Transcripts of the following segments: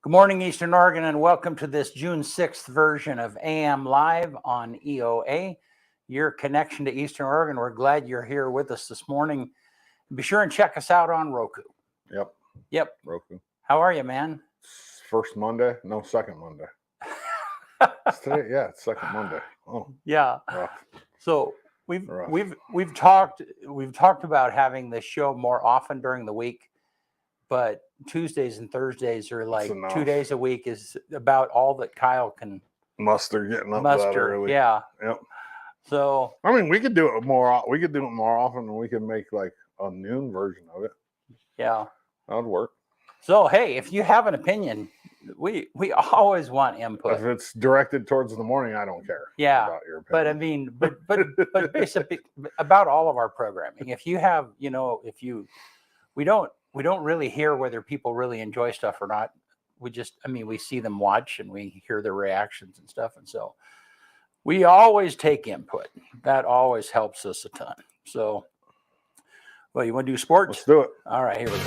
Good morning, Eastern Oregon, and welcome to this June 6th version of AM Live on EOA, your connection to Eastern Oregon. We're glad you're here with us this morning. Be sure and check us out on Roku. Yep. Roku. How are you, man? First Monday? No, second Monday. It's today, yeah, it's second Monday. Oh, yeah. rough. So we've talked about having this show more often during the week. But Tuesdays and Thursdays are like 2 days a week is about all that Kyle can muster getting up that early. Yeah. Yep. So I mean, we could do it more. We could do it more often, and we could make like a noon version of it. Yeah, that would work. So hey, if you have an opinion, we always want input. If it's directed towards the morning, I don't care. Yeah, about your opinion. But I mean, but basically about all of our programming. If you have, we don't really hear whether people really enjoy stuff or not. We see them watch and we hear their reactions and stuff. And so we always take input. That always helps us a ton. So, well, you want to do sports? Let's do it. All right, here we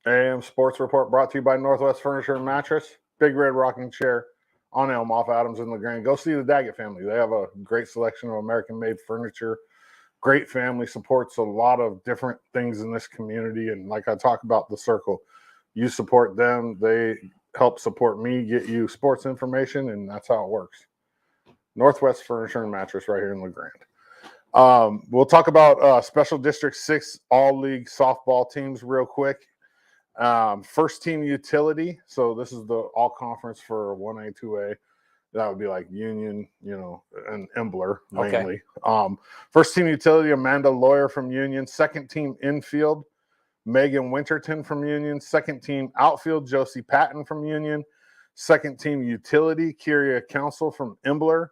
go. AM Sports Report brought to you by Northwest Furniture and Mattress, Big Red Rocking Chair, on Elm off Adams and LeGrand. Go see the Daggett family. They have a great selection of American-made furniture. Great family, supports a lot of different things in this community. And like I talk about the circle, you support them. They help support me, get you sports information, and that's how it works. Northwest Furniture and Mattress right here in LeGrand. We'll talk about Special District 6 All-League softball teams real quick. First team utility. So this is the all conference for 1A, 2A. That would be like Union, and Embler mainly. Okay. First team utility, Amanda Lawyer from Union. Second team infield, Megan Winterton from Union. Second team outfield, Josie Patton from Union. Second team utility, Kyria Council from Embler.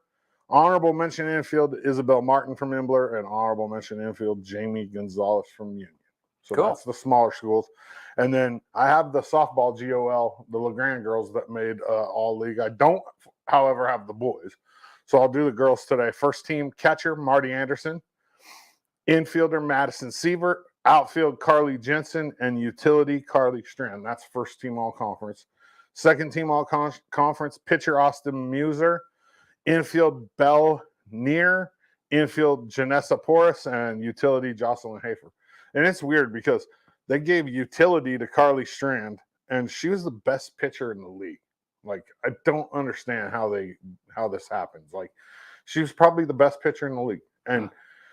Honorable mention infield, Isabel Martin from Embler. And honorable mention infield, Jamie Gonzalez from Union. So cool. That's the smaller schools. And then I have the softball GOL, the LeGrand girls that made all league. I don't, however, have the boys. So I'll do the girls today. First team catcher, Marty Anderson. Infielder, Madison Sievert. Outfield, Carly Jensen. And utility, Carly Strand. That's first team all conference. Second team all conference, pitcher, Austin Muser. Infield, Belle Neer. Infield, Janessa Porras. And utility, Jocelyn Hafer. And it's weird because they gave utility to Carly Strand, and she was the best pitcher in the league. Like, I don't understand how this happens. Like, she was probably the best pitcher in the league, and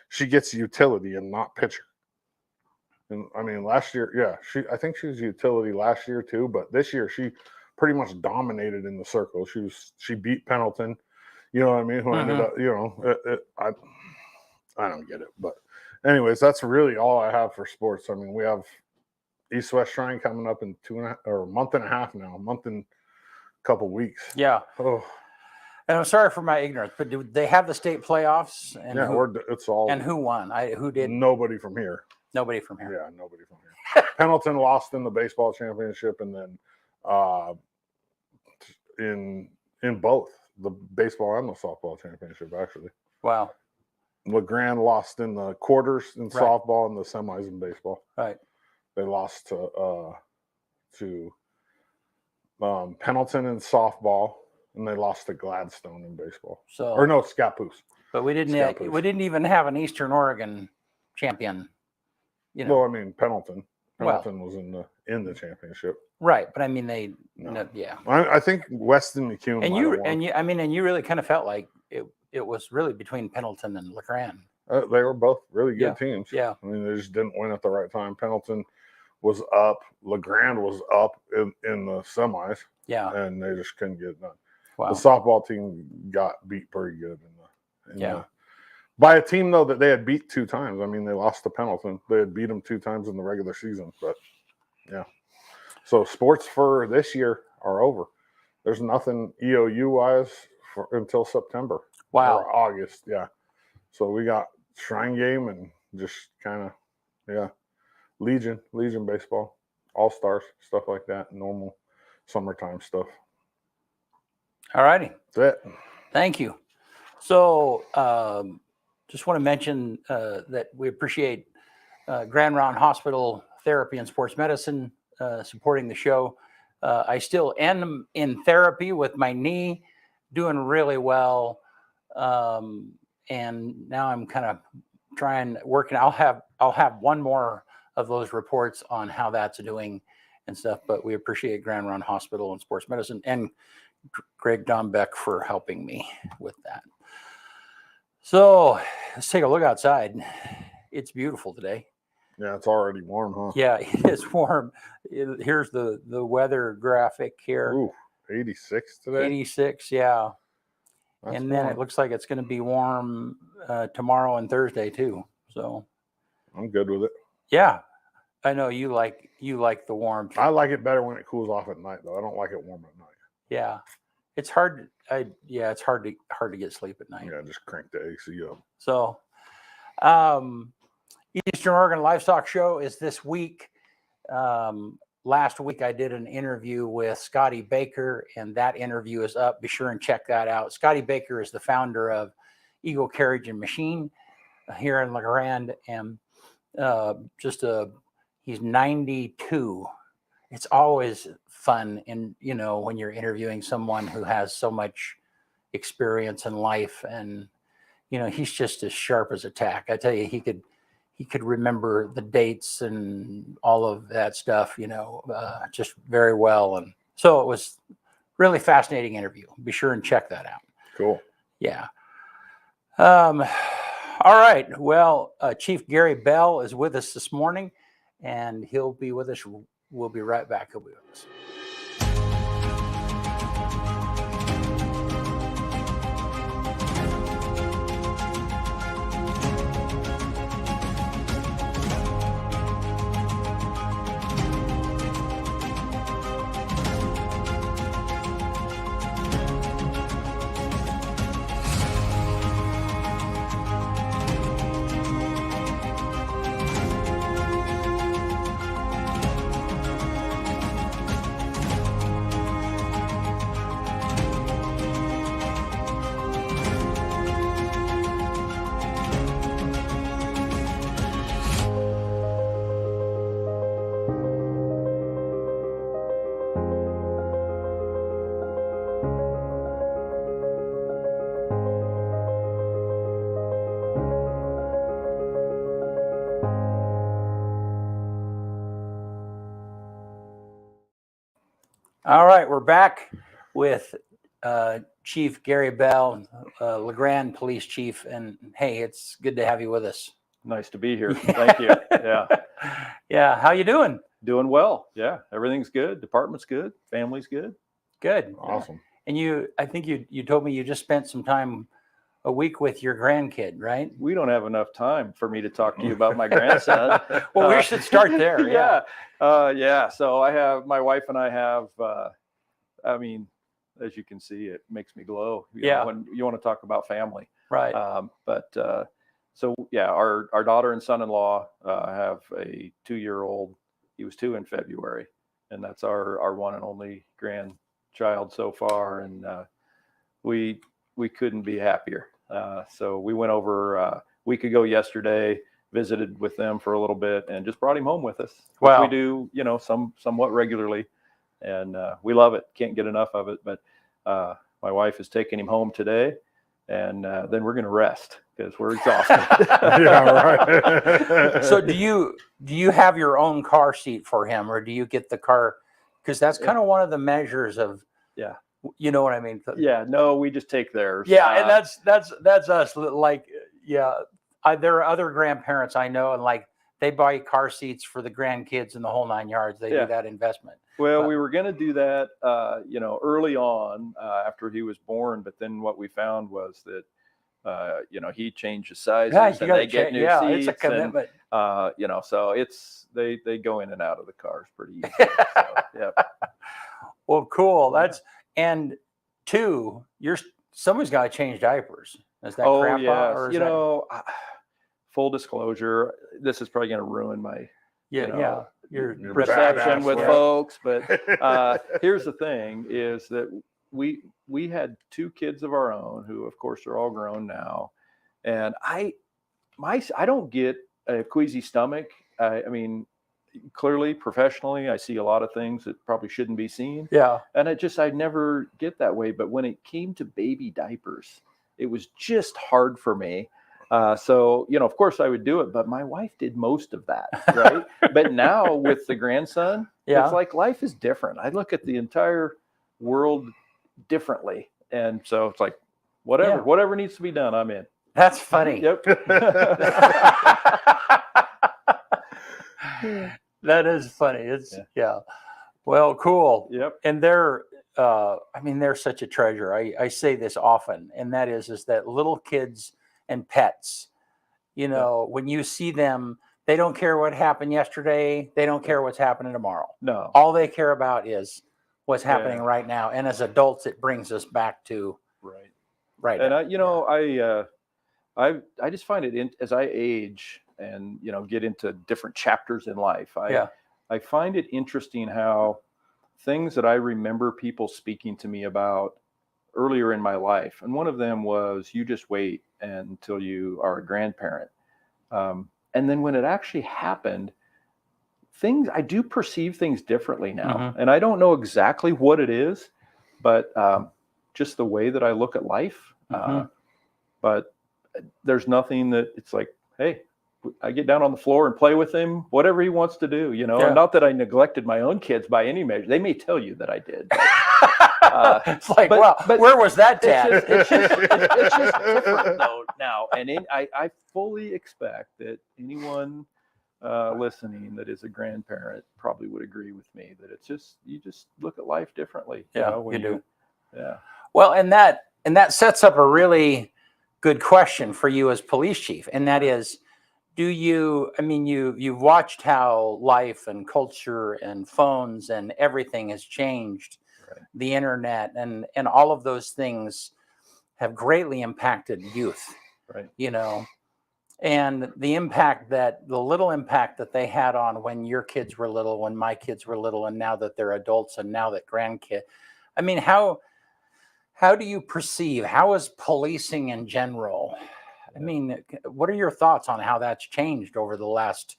she gets utility and not pitcher. And I mean, last year, yeah, I think she was utility last year too, but this year she pretty much dominated in the circle. She beat Pendleton, you know what I mean? Who ended up, I don't get it, but. Anyways, that's really all I have for sports. I mean, we have East-West Shrine coming up in a month and a half now, a month and a couple weeks. Yeah. Oh. And I'm sorry for my ignorance, but do they have the state playoffs? And yeah, it's all. And who won? Who did? Nobody from here. Nobody from here. Yeah, nobody from here. Pendleton lost in the baseball championship, and then in both the baseball and the softball championship, actually. Wow. LeGrand lost in the quarters in softball and the semis in baseball. Right. They lost to Pendleton in softball, and they lost to Gladstone in baseball. Scappoose. But we didn't even have an Eastern Oregon champion. Well, I mean Pendleton. Pendleton was in the championship. Right, but I mean yeah. I think Weston McCune. And you really kind of felt like it was really between Pendleton and LeGrand. They were both really good teams. Yeah. I mean, they just didn't win at the right time. Pendleton was up. LeGrand was up in the semis. Yeah. And they just couldn't get it done. Wow. The softball team got beat pretty good by a team, though, that they had beat 2 times. I mean, they lost to Pendleton. They had beat them 2 times in the regular season. But, yeah. So, sports for this year are over. There's nothing EOU-wise until September. Wow. Or August, yeah. So we got Shrine game and just kind of, Legion baseball, All-Stars, stuff like that, normal summertime stuff. All righty. That's it. Thank you. So just want to mention that we appreciate Grand Round Hospital Therapy and Sports Medicine supporting the show. I still am in therapy with my knee, doing really well. And now I'm kind of working. I'll have one more of those reports on how that's doing and stuff, but we appreciate Grand Round Hospital and Sports Medicine and Greg Dombeck for helping me with that. So let's take a look outside. It's beautiful today. Yeah, it's already warm, huh? Yeah, it is warm. Here's the weather graphic here. Ooh, 86 today. 86, yeah. That's and then warm. it looks like it's going to be warm tomorrow and Thursday too. So I'm good with it. yeah, I know you like the warmth. I like it better when it cools off at night, though. I don't like it warm at night. Yeah, it's hard. It's hard to get sleep at night. Yeah, just crank the AC up. So, Eastern Oregon Livestock Show is this week. Last week I did an interview with Scotty Baker, and that interview is up. Be sure and check that out. Scotty Baker is the founder of Eagle Carriage and Machine here in La Grande, and he's 92. It's always fun, when you're interviewing someone who has so much experience in life, and he's just as sharp as a tack. I tell you, he could remember the dates and all of that stuff, just very well. And so it was really fascinating interview. Be sure and check that out. Cool. Yeah. All right. Well, Chief Gary Bell is with us this morning, and he'll be with us. We'll be right back. He'll be with us. All right, we're back with Chief Gary Bell, La Grande Police Chief, and hey, it's good to have you with us. Nice to be here. Thank you. Yeah. Yeah. How you doing? Doing well. Yeah. Everything's good. Department's good. Family's good. Good. Awesome. And I think you told me you just spent some time a week with your grandkid, right? We don't have enough time for me to talk to you about my grandson. Well, we should start there. Yeah. Yeah. So my wife and I have, as you can see, it makes me glow. You know, when you want to talk about family. Right. So yeah, our daughter and son-in-law have a 2-year-old. He was 2 in February, and that's our one and only grandchild so far. And we couldn't be happier. So we went over a week ago yesterday, visited with them for a little bit, and just brought him home with us. Wow. We do, somewhat regularly, and we love it. Can't get enough of it. But my wife is taking him home today, and then we're going to rest because we're exhausted. Yeah, right. So do you have your own car seat for him, or do you get the car? Because that's kind of one of the measures of, you know what I mean? Yeah, no, we just take theirs. Yeah, and that's us. Like, yeah, there are other grandparents I know, and like they buy car seats for the grandkids and the whole 9 yards. They do that investment. Well, we were going to do that, early on after he was born, but then what we found was that, he changed his sizes, and they get new seats. It's a commitment. And, so they go in and out of the cars pretty easy. So, yeah. Well, cool. And 2, somebody's got to change diapers. Is that grandpa? Yes. Full disclosure, this is probably going to ruin my, your reception with folks. But here's the thing: is that we had 2 kids of our own, who of course are all grown now, and I don't get a queasy stomach. I mean, clearly, professionally, I see a lot of things that probably shouldn't be seen. Yeah. And I'd never get that way. But when it came to baby diapers, it was just hard for me. So, you know, of course I would do it, but my wife did most of that, right? But now with the grandson, it's like life is different. I look at the entire world differently. And so it's like, whatever needs to be done, I'm in. That's funny. Yep. That is funny. It's Well, cool. Yep. And they're such a treasure. I say this often, and that is that little kids and pets, you know, when you see them, they don't care what happened yesterday. They don't care what's happening tomorrow. No. All they care about is what's happening right now. And as adults, it brings us back to right. And now. I just find it as I age and, you know, get into different chapters in life. I find it interesting how things that I remember people speaking to me about earlier in my life. And one of them was, you just wait until you are a grandparent. And then when it actually happened, I do perceive things differently now. Mm-hmm. And I don't know exactly what it is, but just the way that I look at life. But there's nothing that it's like, hey, I get down on the floor and play with him, whatever he wants to do, you know. And not that I neglected my own kids by any measure. They may tell you that I did. But, it's like, but where was that, Dad? It's just different though now. And I fully expect that anyone listening that is a grandparent probably would agree with me that you just look at life differently. You do. Yeah. Well, and that sets up a really good question for you as police chief, and that is, you've watched how life and culture and phones and everything has changed, the internet and all of those things have greatly impacted youth, you know, and the little impact that they had on when your kids were little, when my kids were little, and now that they're adults and now that grandkids. I mean, how do you perceive, how is policing in general? I mean, what are your thoughts on how that's changed over the last,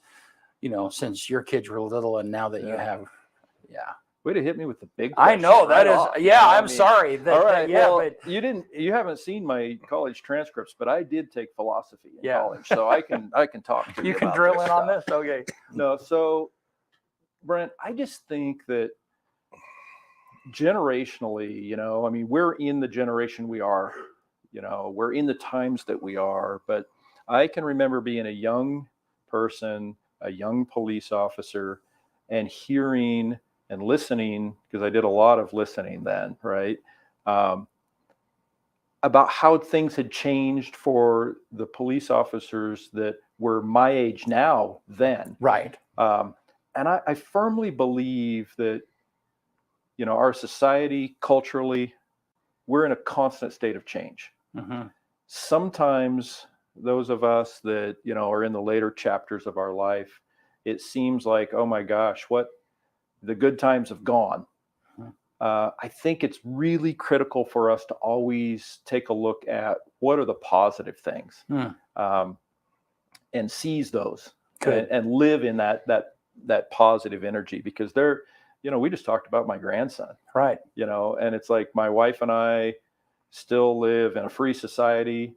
you know, since your kids were little and now that you have, Way to hit me with the big I question. know that is, I'm sorry. All right. But you haven't seen my college transcripts, but I did take philosophy in college, so I can talk to you. You can about drill this in stuff. on this, okay? No, so Brent, I just think that generationally, you know, I mean, we're in the generation we are, you know, we're in the times that we are, but I can remember being a young person, a young police officer, and hearing and listening, because I did a lot of listening then, right? About how things had changed for the police officers that were my age now then. Right. And I firmly believe that, you know, our society, culturally, we're in a constant state of change. Mm-hmm. Sometimes those of us that, you know, are in the later chapters of our life, it seems like, oh my gosh, what the good times have gone. I think it's really critical for us to always take a look at what are the positive things, and seize those and live in that positive energy, because they're, you know, we just talked about my grandson, right? You know, and it's like my wife and I still live in a free society.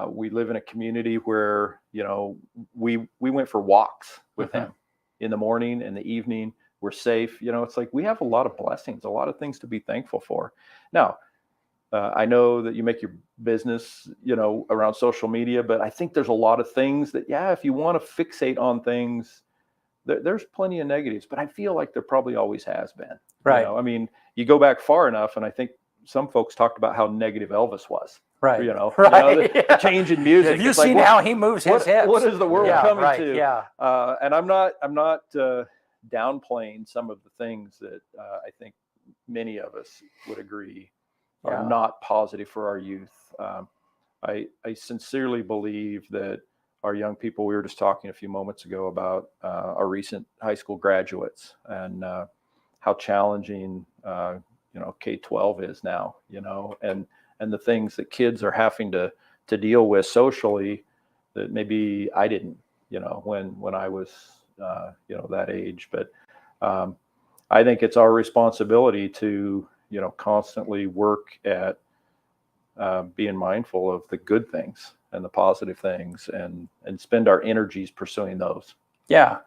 We live in a community where, you know, we went for walks with him in the morning and the evening. We're safe. You know, it's like we have a lot of blessings, a lot of things to be thankful for. Now, I know that you make your business, you know, around social media, but I think there's a lot of things that, if you want to fixate on things, there's plenty of negatives, but I feel like there probably always has been. Right. You know? I mean, you go back far enough, and I think some folks talked about how negative Elvis was. Right. You know, right. The change in music. Have you seen how he moves his hips? What is the world coming to? Yeah. And I'm not downplaying some of the things that I think many of us would agree are not positive for our youth. I sincerely believe that our young people, we were just talking a few moments ago about our recent high school graduates and how challenging, you know, K-12 is now, you know, and the things that kids are having to deal with socially that maybe I didn't when I was, that age. But I think it's our responsibility to, constantly work at being mindful of the good things and the positive things, and spend our energies pursuing those. Yeah.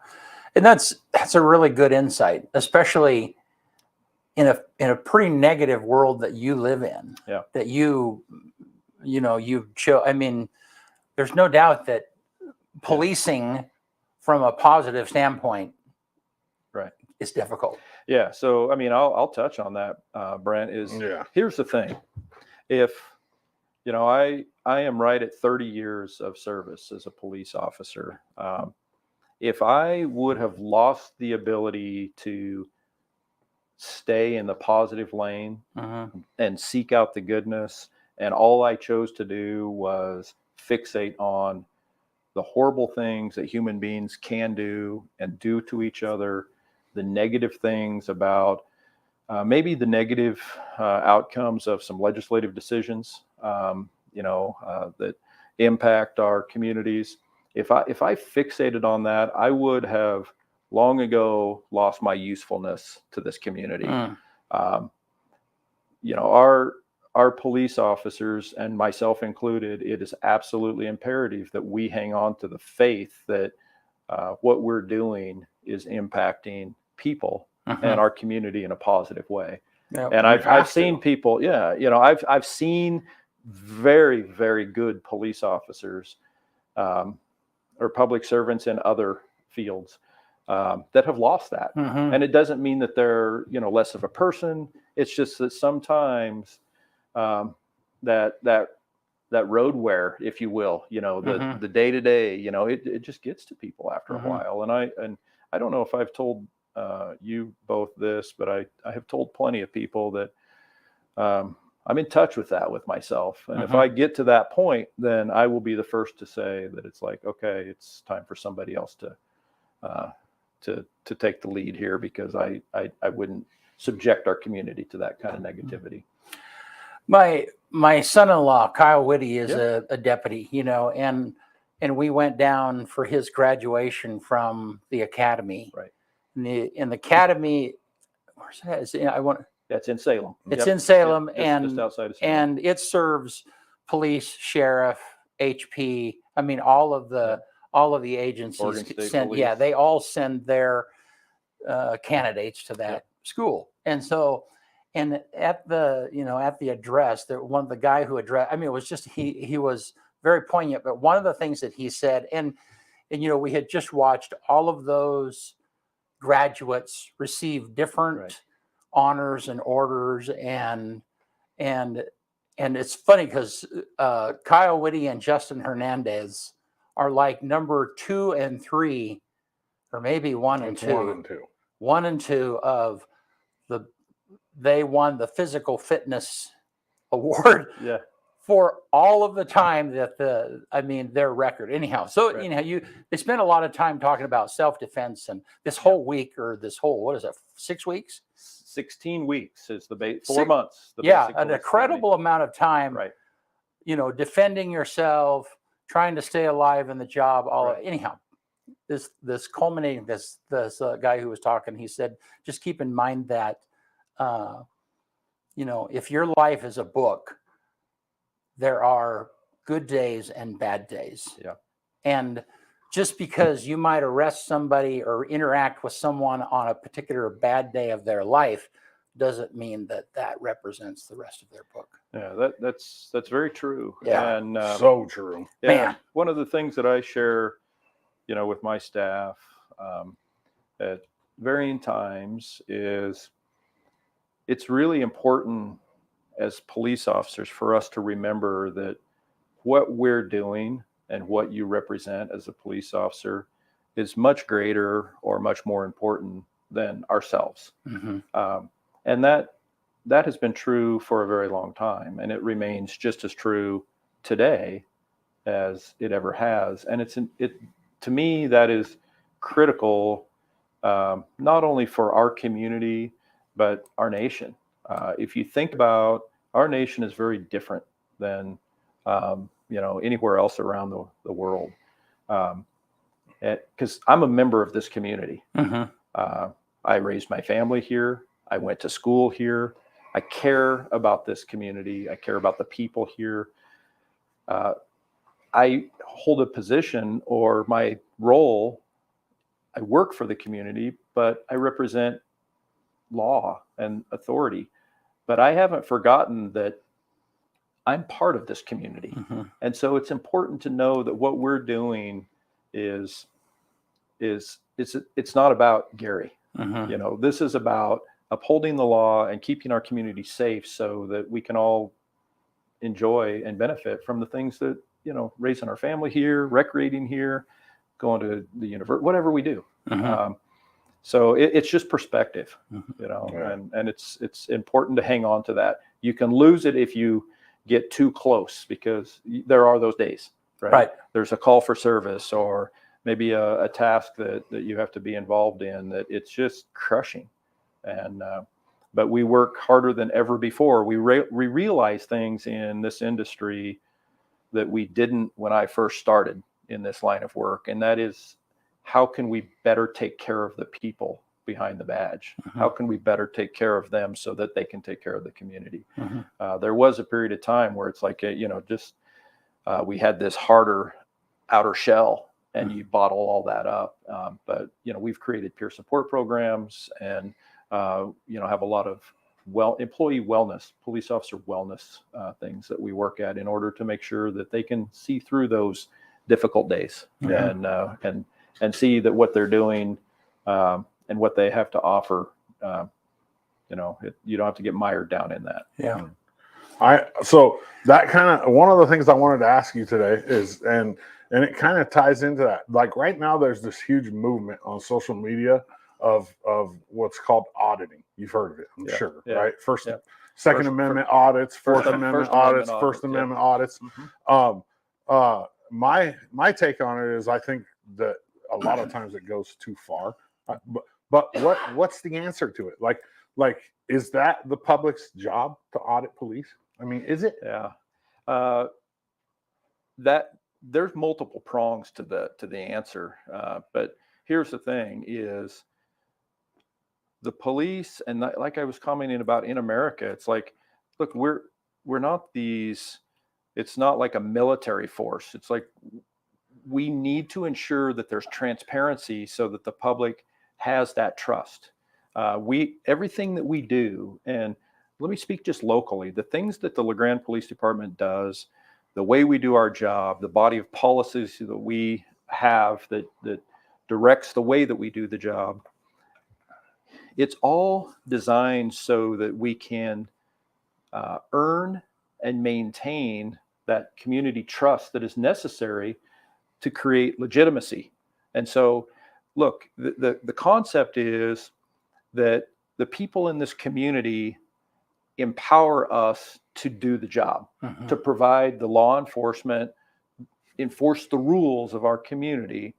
And that's a really good insight, especially in a pretty negative world that you live in. Yeah. That you've I mean, there's no doubt that policing from a positive standpoint, Right, is difficult. Yeah. So, I mean, I'll touch on that, Brent. Here's the thing. If, I am right at 30 years of service as a police officer. If I would have lost the ability to stay in the positive lane and seek out the goodness, and all I chose to do was fixate on the horrible things that human beings can do and do to each other, the negative things about maybe the negative outcomes of some legislative decisions, that impact our communities. If I fixated on that, I would have long ago lost my usefulness to this community. Our police officers, and myself included, it is absolutely imperative that we hang on to the faith that what we're doing is impacting people and our community in a positive way. Yeah, and I've seen people, I've seen very, very good police officers or public servants in other fields that have lost that. And it doesn't mean that they're, less of a person. It's just that sometimes that road wear, if you will, the day to day, it just gets to people after a while. And I don't know if I've told you both this, but I have told plenty of people that I'm in touch with that with myself. And if I get to that point, then I will be the first to say that it's like, okay, it's time for somebody else to take the lead here, because I wouldn't subject our community to that kind of negativity. My son-in-law, Kyle Whitty, is a deputy, and we went down for his graduation from the academy. Right. In the academy, where's that? That's in Salem. It's in Salem, just outside of Salem. And it serves police, sheriff, HP. I mean, all of the agencies they all send their candidates to that school. And so, and at the address, one of the guy who addressed, I mean, it was just he was very poignant. But one of the things that he said, and we had just watched all of those graduates receive different honors and orders, and it's funny because Kyle Whitty and Justin Hernandez are like number 2 and 3, or maybe 1 and 2. 1 and 2 of they won the physical fitness award for all of the time that their record anyhow. So they spent a lot of time talking about self-defense, and this whole week, or this whole, what is it, 6 weeks? 16 weeks is the 4 months. An incredible amount of time, defending yourself, trying to stay alive in the job. Anyhow, this culminating, this guy who was talking, he said, just keep in mind that, if your life is a book, there are good days and bad days. Yeah. And just because you might arrest somebody or interact with someone on a particular bad day of their life doesn't mean that represents the rest of their book. Yeah, that's very true. Yeah. And so true. Yeah, man. One of the things that I share, with my staff at varying times is it's really important as police officers for us to remember that what we're doing and what you represent as a police officer is much greater or much more important than ourselves. And that has been true for a very long time, and it remains just as true today as it ever has. And to me, that is critical, not only for our community, but our nation. If you think about, our nation is very different than anywhere else around the world. because I'm a member of this community. Mhm. I raised my family here. I went to school here. I care about this community. I care about the people here. I hold a position, or my role, I work for the community, but I represent law and authority. But I haven't forgotten that I'm part of this community. Mhm. And so it's important to know that what we're doing is it's not about Gary. Mhm. You know, this is about upholding the law and keeping our community safe so that we can all enjoy and benefit from the things that, you know, raising our family here, recreating here, going to the university, whatever we do. Mhm. So it's just perspective, Mhm. you know, Yeah. and it's important to hang on to that. You can lose it if you get too close, because there are those days, right? Right. There's a call for service, or maybe a task that you have to be involved in, that it's just crushing. And but we work harder than ever before. We realize things in this industry that we didn't when I first started in this line of work, and that is, how can we better take care of the people behind the badge? Mhm. How can we better take care of them so that they can take care of the community? Mhm. There was a period of time where it's like, you know, just we had this harder outer shell, and you bottle all that up. But, you know, we've created peer support programs, and, you know, have a lot of employee wellness, police officer wellness things that we work at in order to make sure that they can see through those difficult days. Yeah. And see that what they're doing and what they have to offer, you know, you don't have to get mired down in that. Yeah. So that kind of, one of the things I wanted to ask you today is, and it kind of ties into that. Like right now, there's this huge movement on social media of what's called auditing. You've heard of it, I'm Yeah, sure, yeah, right? yeah. Second Amendment audits, Fourth First Amendment Amendment audits, First audits, yeah. Amendment audits. Mhm. My take on it is, I think that a lot of times it goes too far. But what's the answer to it? Like, is that the public's job to audit police? I mean, is it? Yeah. That there's multiple prongs to the answer. But here's the thing is, the police, and like I was commenting about in America, it's like, look, we're not these, it's not like a military force. It's like, we need to ensure that there's transparency so that the public has that trust. Everything that we do, and let me speak just locally, the things that the LeGrand Police Department does, the way we do our job, the body of policies that we have that directs the way that we do the job, it's all designed so that we can earn and maintain that community trust that is necessary to create legitimacy. And so, look, the concept is that the people in this community empower us to do the job, Mhm. to provide the law enforcement, enforce the rules of our community,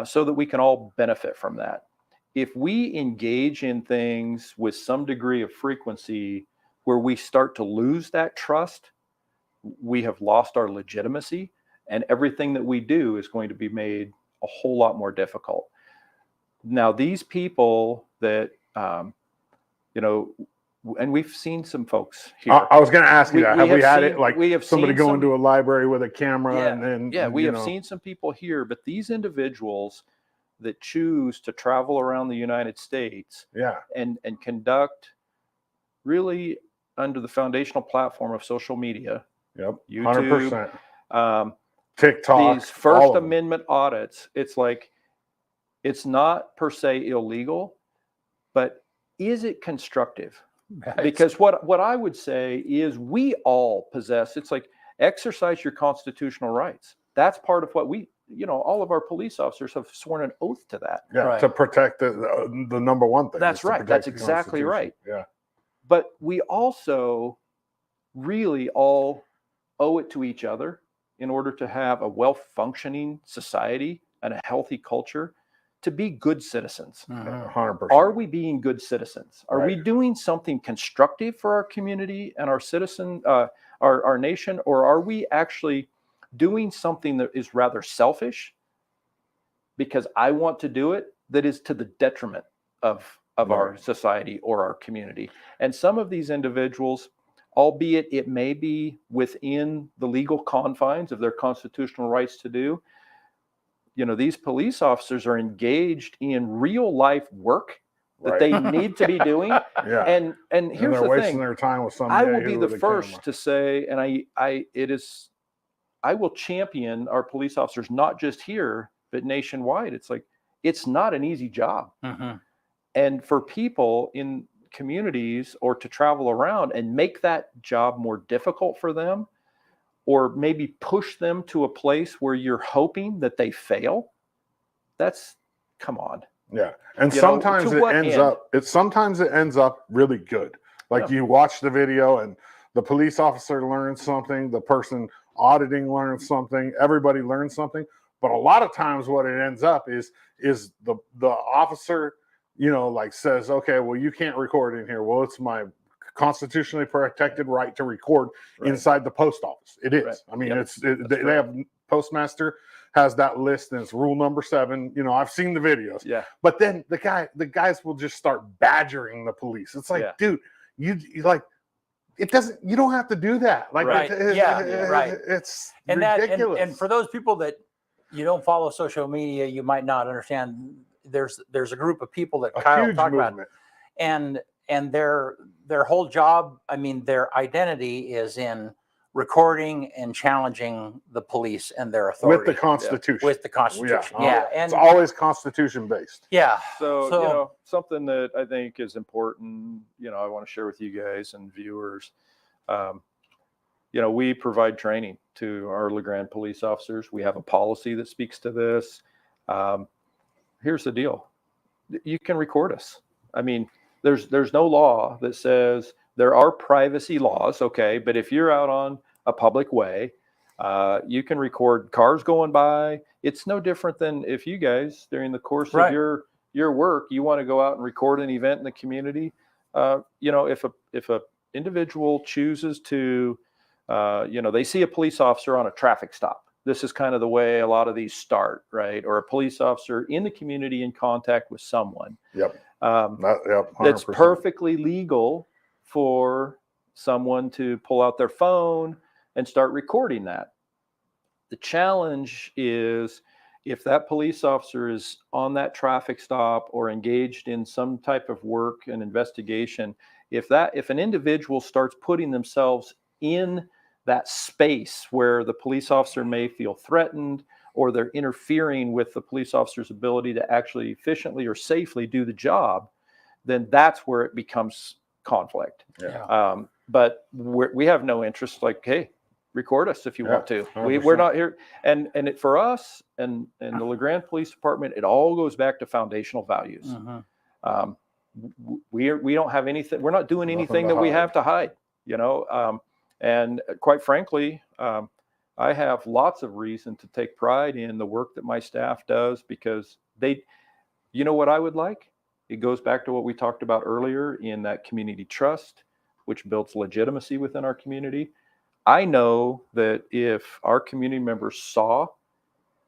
so that we can all benefit from that. If we engage in things with some degree of frequency where we start to lose that trust, we have lost our legitimacy, and everything that we do is going to be made a whole lot more difficult. Now, these people that, you know, and we've seen some folks here. I was going to ask you that. Have we had seen, it like we have somebody seen go some, into a library with a camera we have seen some people here, but these individuals that choose to travel around the United States and conduct, really under the foundational platform of social media, YouTube, 100%. TikTok, these First Amendment audits, it's like, it's not per se illegal, but is it constructive? Right. Because what I would say is, we all possess, it's like, exercise your constitutional rights. That's part of what we, you know, all of our police officers have sworn an oath to that. Yeah, Right. to protect the number one thing. That's right. That's exactly right. Yeah. But we also really all owe it to each other in order to have a well-functioning society and a healthy culture, to be good citizens. 100%. Are we being good citizens? Are we Right. doing something constructive for our community and our citizen, our nation, or are we actually doing something that is rather selfish because I want to do it that is to the detriment of our society or our community. And some of these individuals, albeit it may be within the legal confines of their constitutional rights to do, these police officers are engaged in real life work that they need to be doing. Yeah. And here's they're the wasting thing. their time with some I will yahoo be the with a first camera. to say, and I will champion our police officers, not just here, but nationwide. It's like, it's not an easy job. Mm-hmm. And for people in communities or to travel around and make that job more difficult for them, or maybe push them to a place where you're hoping that they fail, come on. Yeah. And sometimes it ends up really good. Like you watch the video and the police officer learns something, the person auditing learns something, everybody learns something. But a lot of times what it ends up is the officer, says, okay, well, you can't record in here. Well, it's my constitutionally protected right to record inside the post office. It is. Right. I mean, they have postmaster has that list, and it's rule number 7. I've seen the videos. Yeah. But then the guys will just start badgering the police. It's like, dude, you like, it doesn't. You don't have to do that. Like, right. It's ridiculous. And for those people that you don't follow social media, you might not understand. There's a group of people that Kyle talked about, and their whole job, I mean, their identity is in recording and challenging the police and their authority with the Constitution. With the Constitution, and it's always Constitution based. Yeah. So something that I think is important, I want to share with you guys and viewers. We provide training to our LeGrand police officers. We have a policy that speaks to this. Here's the deal: you can record us. I mean, there's no law that says. There are privacy laws, okay, but if you're out on a public way, you can record cars going by. It's no different than if you guys, during the course of your work, you want to go out and record an event in the community. If a individual chooses to, they see a police officer on a traffic stop. This is kind of the way a lot of these start, right? Or a police officer in the community in contact with someone. Yep. 'That's perfectly legal for someone to pull out their phone and start recording that. The challenge is if that police officer is on that traffic stop or engaged in some type of work and investigation, if an individual starts putting themselves in that space where the police officer may feel threatened or they're interfering with the police officer's ability to actually efficiently or safely do the job, then that's where it becomes conflict. But we have no interest. Like, hey, record us if you want to. We're not here. And it for us and the LeGrand Police Department, it all goes back to foundational values. Mm-hmm. We don't have anything. We're not doing anything that we have to hide. And quite frankly, I have lots of reason to take pride in the work that my staff does because what I would like. It goes back to what we talked about earlier in that community trust, which builds legitimacy within our community. I know that if our community members saw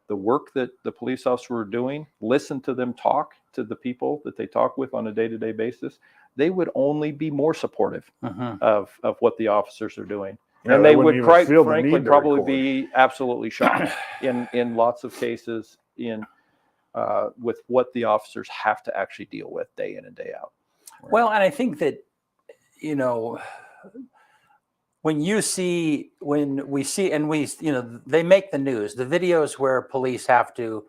the work that the police officers were doing, listened to them talk to the people that they talk with on a day-to-day basis, they would only be more supportive of what the officers are doing. And they would, quite frankly, probably be absolutely shocked in lots of cases with what the officers have to actually deal with day in and day out. Right. Well, and I think that, when we see, they make the news, the videos where police have to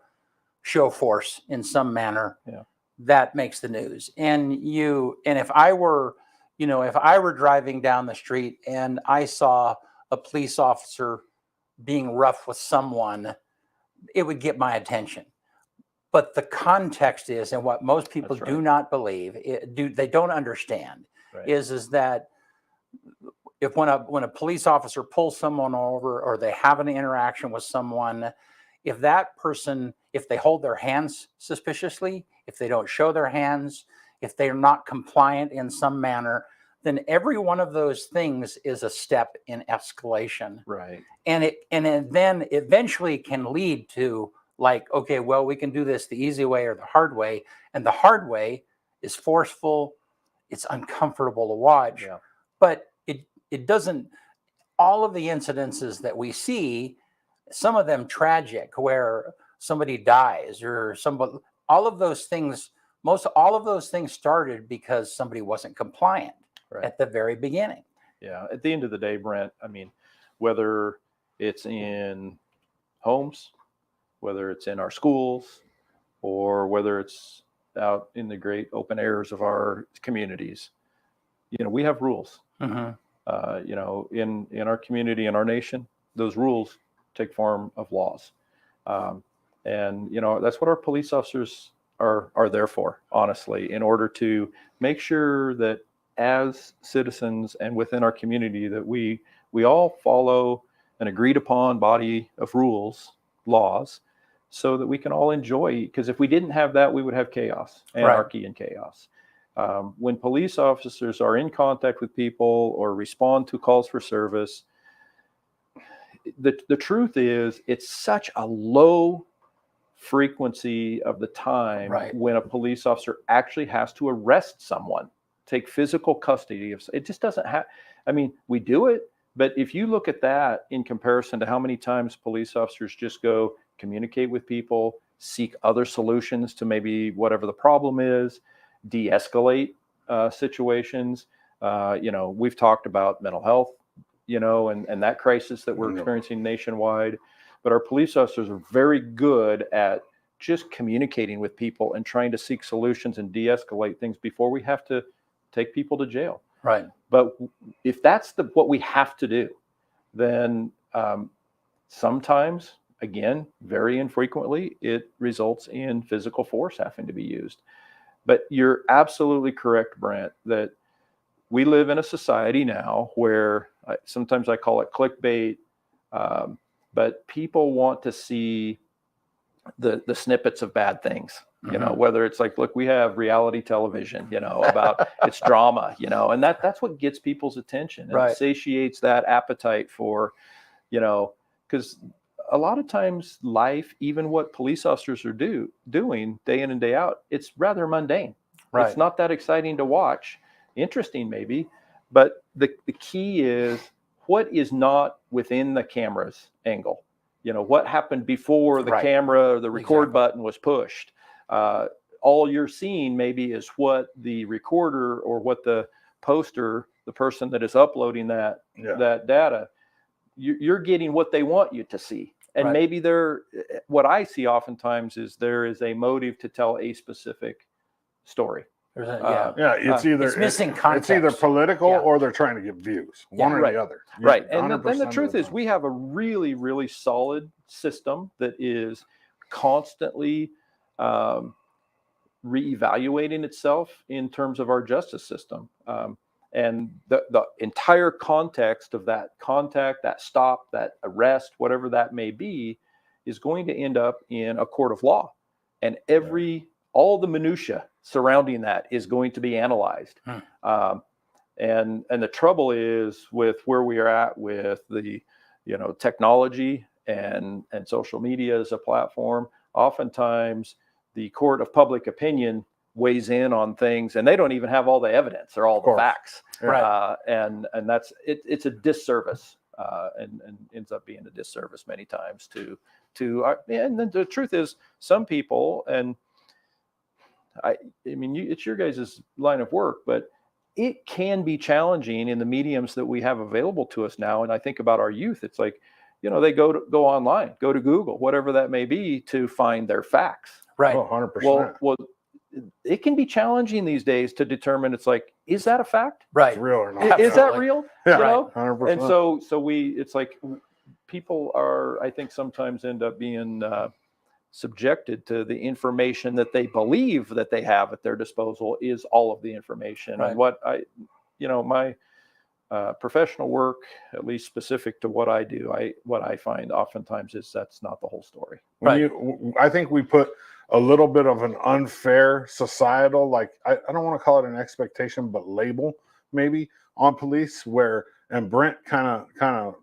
show force in some manner, that makes the news. And if I were driving down the street and I saw a police officer being rough with someone, it would get my attention. But the context is, and what most people do not believe, they don't understand, is that if when a police officer pulls someone over or they have an interaction with someone, if they hold their hands suspiciously, if they don't show their hands, if they're not compliant in some manner, then every one of those things is a step in escalation. Right. And it then eventually can lead to like, okay, well, we can do this the easy way or the hard way. And the hard way is forceful. It's uncomfortable to watch, Yeah. but it doesn't, all of the incidences that we see, some of them tragic, where somebody dies or somebody, all of those things, all of those things started because somebody wasn't compliant at the very beginning. Yeah. At the end of the day, Brent, I mean, whether it's in homes, whether it's in our schools, or whether it's out in the great open airs of our communities, we have rules. Mm-hmm. In our community, in our nation, those rules take form of laws. And that's what our police officers are there for, honestly, in order to make sure that as citizens and within our community that we all follow an agreed upon body of rules, laws, so that we can all enjoy. Because if we didn't have that, we would have chaos, anarchy, and chaos. When police officers are in contact with people or respond to calls for service, the truth is it's such a low frequency of the time when a police officer actually has to arrest someone, take physical custody of. It just doesn't have. I mean, we do it, but if you look at that in comparison to how many times police officers just go communicate with people, seek other solutions to maybe whatever the problem is, de-escalate situations. We've talked about mental health, and that crisis that we're experiencing nationwide. But our police officers are very good at just communicating with people and trying to seek solutions and de-escalate things before we have to take people to jail. Right. But if that's what we have to do, then sometimes, again, very infrequently, it results in physical force having to be used. But you're absolutely correct, Brent, that we live in a society now where sometimes I call it clickbait, but people want to see the snippets of bad things, whether it's like, look, we have reality television, about it's drama, and that's what gets people's attention and satiates that appetite for, because a lot of times life, even what police officers are doing day in and day out, it's rather mundane. It's not that exciting to watch. Interesting, maybe. But the key is what is not within the camera's angle. What happened before the camera or the record button was pushed. All you're seeing maybe is what the recorder or what the poster, the person that is uploading that data, you're getting what they want you to see. And maybe what I see oftentimes is there is a motive to tell a specific story. It's missing context. It's either political or they're trying to get views, one or the other. And then the truth is we have a really, really solid system that is constantly reevaluating itself in terms of our justice system. And the entire context of that contact, that stop, that arrest, whatever that may be, is going to end up in a court of law. And all the minutia surrounding that is going to be analyzed. And the trouble is with where we are at with the, technology and social media as a platform, oftentimes the court of public opinion weighs in on things and they don't even have all the evidence or all the facts. And that's, it's a disservice and ends up being a disservice many times to and then the truth is some people, and I mean, it's your guys' line of work, but it can be challenging in the mediums that we have available to us now. And I think about our youth, it's like, they go online, go to Google, whatever that may be, to find their facts. Right. Oh, 100%. Well, it can be challenging these days to determine, it's like, is that a fact? Right. It's real or not? Is that real? Yeah, 100%. And so it's like people are, I think sometimes end up being subjected to the information that they believe that they have at their disposal is all of the information. And what my professional work, at least specific to what I do, what I find oftentimes is that's not the whole story. I think we put a little bit of an unfair societal, like I don't want to call it an expectation, but label maybe on police and Brent kind of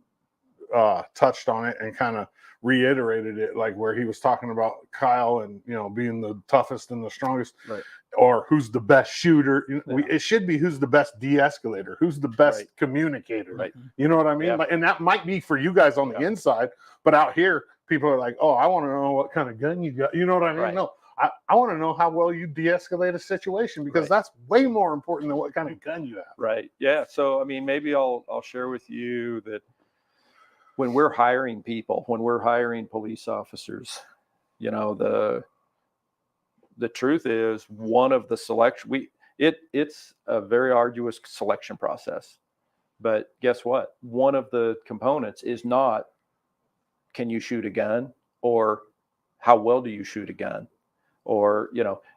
touched on it and kind of reiterated it, like where he was talking about Kyle and being the toughest and the strongest, Right. or who's the best shooter. Yeah. It should be who's the best de-escalator, who's the best Right. communicator. Right. You know what I mean? Yeah. Like, and that might be for you guys on the inside, but out here, people are like, oh, I want to know what kind of gun you got. You know what I mean? Right. No, I want to know how well you de-escalate a situation, because Right. that's way more important than what kind of gun you have. Right. Yeah. So, I mean, maybe I'll share with you that when we're hiring people, when we're hiring police officers, the truth is, one of the selection, it's a very arduous selection process. But guess what? One of the components is not, can you shoot a gun, or how well do you shoot a gun? Or,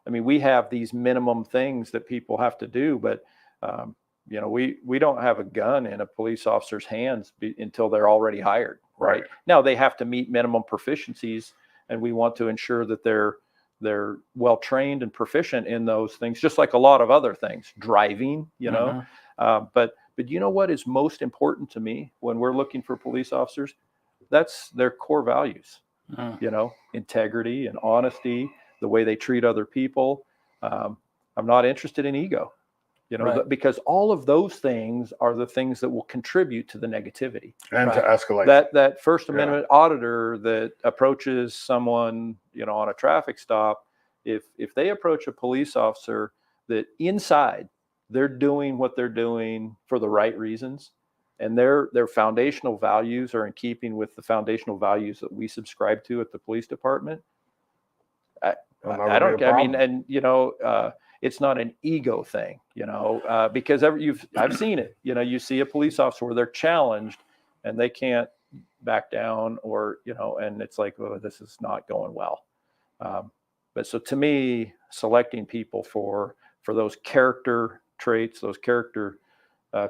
I mean, we have these minimum things that people have to do, but, we don't have a gun in a police officer's hands until they're already hired. Right. Now they have to meet minimum proficiencies, and we want to ensure that they're well trained and proficient in those things, just like a lot of other things, driving, but you know what is most important to me when we're looking for police officers? That's their core values, integrity and honesty, the way they treat other people. I'm not interested in ego, because all of those things are the things that will contribute to the negativity and to escalate. That First Amendment auditor that approaches someone, on a traffic stop, if they approach a police officer that inside they're doing what they're doing for the right reasons, and their foundational values are in keeping with the foundational values that we subscribe to at the police department, I don't. I mean, and it's not an ego thing, because I've seen it. You see a police officer where they're challenged and they can't back down, or and it's like, oh, this is not going well. But so to me, selecting people for those character traits, those character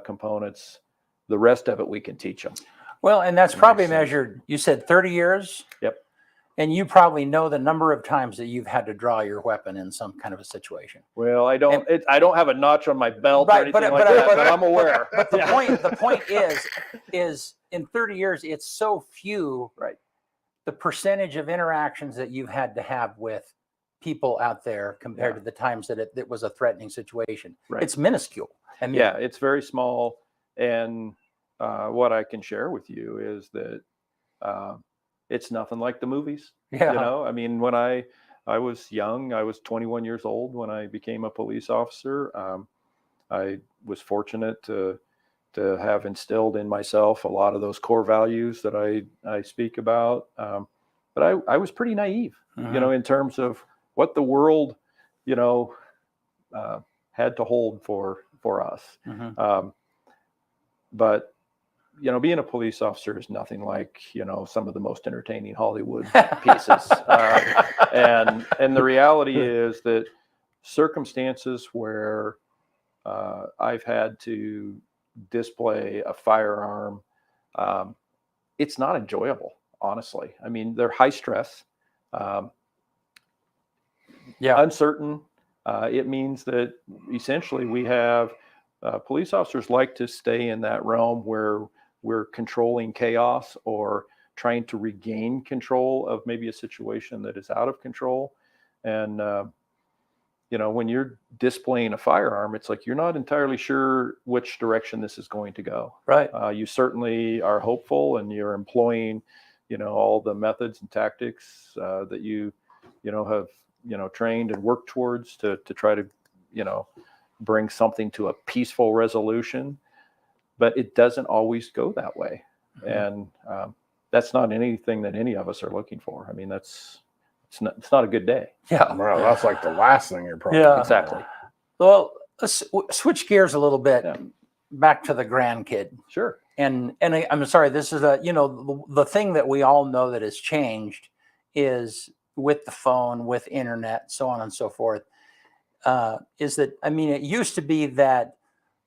components, the rest of it we can teach them. Well, and that's probably measured. You said 30 years. Yep. And you probably know the number of times that you've had to draw your weapon in some kind of a situation. Well, I don't have a notch on my belt or anything like that, but I'm aware. But the point is in 30 years, it's so few. Right. The percentage of interactions that you've had to have with people out there compared to the times that it was a threatening situation. Right. It's minuscule. I mean, it's very small. And what I can share with you is that it's nothing like the movies. Yeah. I mean, when I was young, I was 21 years old when I became a police officer. I was fortunate to have instilled in myself a lot of those core values that I speak about. But I was pretty naive, in terms of what the world, had to hold for us. But being a police officer is nothing like, some of the most entertaining Hollywood pieces. And the reality is that circumstances where I've had to display a firearm, it's not enjoyable, honestly. I mean, they're high stress, uncertain. It means that essentially we have police officers like to stay in that realm where we're controlling chaos or trying to regain control of maybe a situation that is out of control. And, when you're displaying a firearm, it's like you're not entirely sure which direction this is going to go. Right. You certainly are hopeful, and you're employing, all the methods and tactics that you have, trained and worked towards to try to, bring something to a peaceful resolution. But it doesn't always go that way. And that's not anything that any of us are looking for. I mean, it's not a good day. Yeah. Well, that's like the last thing you're probably. Yeah. Exactly. Well, let's switch gears a little bit back to the grandkid. Sure. And I'm sorry, this is the thing that we all know that has changed is with the phone, with internet, so on and so forth, is that, I mean, it used to be that